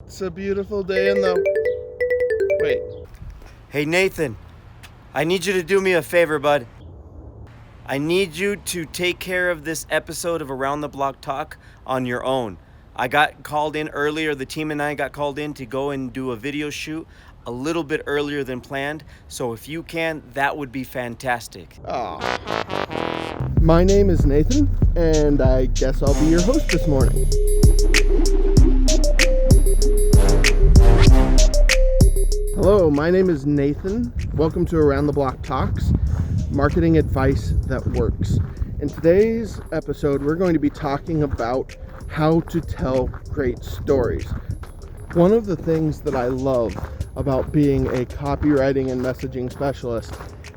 It's a beautiful day in the... Wait. Hey Nathan, I need you to do me a favor, bud. I need you to take care of this episode of Around the Block Talk on your own. I got called in earlier, the team and I got called in to go and do a video shoot a little bit earlier than planned. So if you can, that would be fantastic. My name is Nathan, and I guess I'll be your host this morning. Hello, my name is Nathan. Welcome to Around the Block Talks, marketing advice that works. In today's episode, we're going to be talking about how to tell great stories. One of the things that I love about being a copywriting and messaging specialist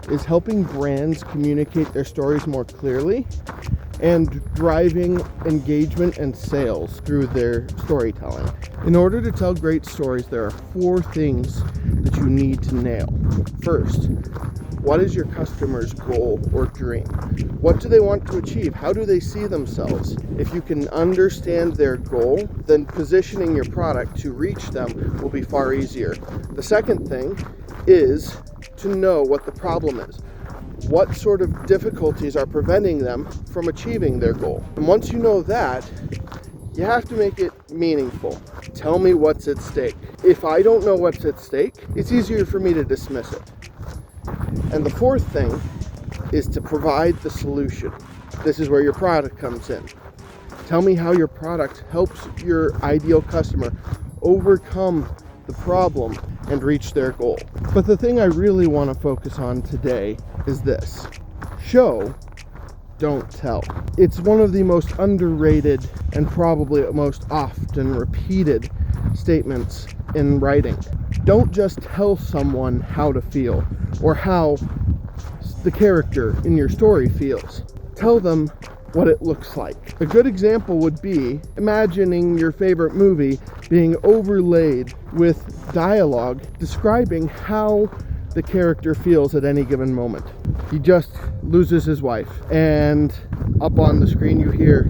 is helping brands communicate their stories more clearly and driving engagement and sales through their storytelling. In order to tell great stories, there are 4 things that you need to nail. First, what is your customer's goal or dream? What do they want to achieve? How do they see themselves? If you can understand their goal, then positioning your product to reach them will be far easier. The second thing is to know what the problem is. What sort of difficulties are preventing them from achieving their goal? And once you know that, you have to make it meaningful. Tell me what's at stake. If I don't know what's at stake, it's easier for me to dismiss it. And the fourth thing is to provide the solution. This is where your product comes in. Tell me how your product helps your ideal customer overcome the problem and reach their goal. But the thing I really want to focus on today is this: show, don't tell. It's one of the most underrated and probably most often repeated statements in writing. Don't just tell someone how to feel or how the character in your story feels. Tell them what it looks like. A good example would be imagining your favorite movie being overlaid with dialogue describing how the character feels at any given moment. He just loses his wife, and up on the screen you hear,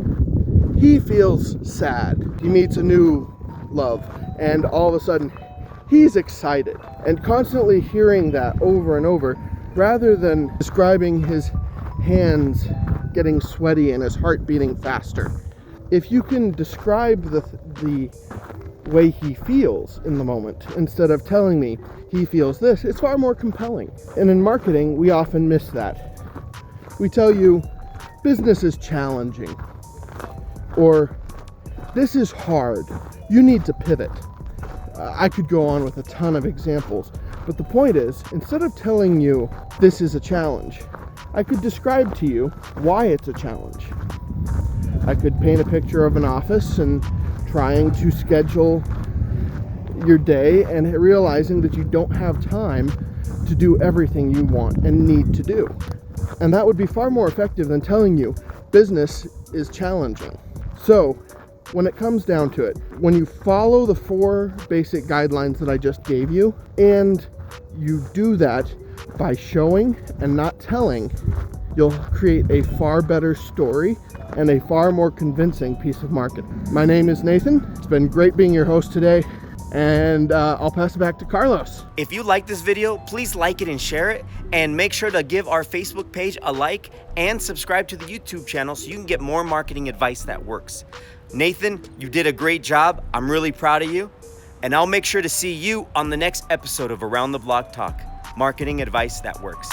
he feels sad. He meets a new love, and all of a sudden, he's excited. And constantly hearing that over and over, rather than describing his hands getting sweaty and his heart beating faster. If you can describe the way he feels in the moment, instead of telling me he feels this, it's far more compelling. And in marketing, we often miss that. We tell you, business is challenging, or this is hard, you need to pivot. I could go on with a ton of examples, but the point is, instead of telling you this is a challenge, I could describe to you why it's a challenge. I could paint a picture of an office and trying to schedule your day and realizing that you don't have time to do everything you want and need to do. And that would be far more effective than telling you business is challenging. So when it comes down to it, when you follow the 4 basic guidelines that I just gave you, and you do that by showing and not telling, you'll create a far better story and a far more convincing piece of marketing. My name is Nathan. It's been great being your host today, and I'll pass it back to Carlos. If you like this video, please like it and share it, and make sure to give our Facebook page a like and subscribe to the YouTube channel so you can get more marketing advice that works. Nathan, you did a great job. I'm really proud of you, and I'll make sure to see you on the next episode of Around the Block Talk, marketing advice that works.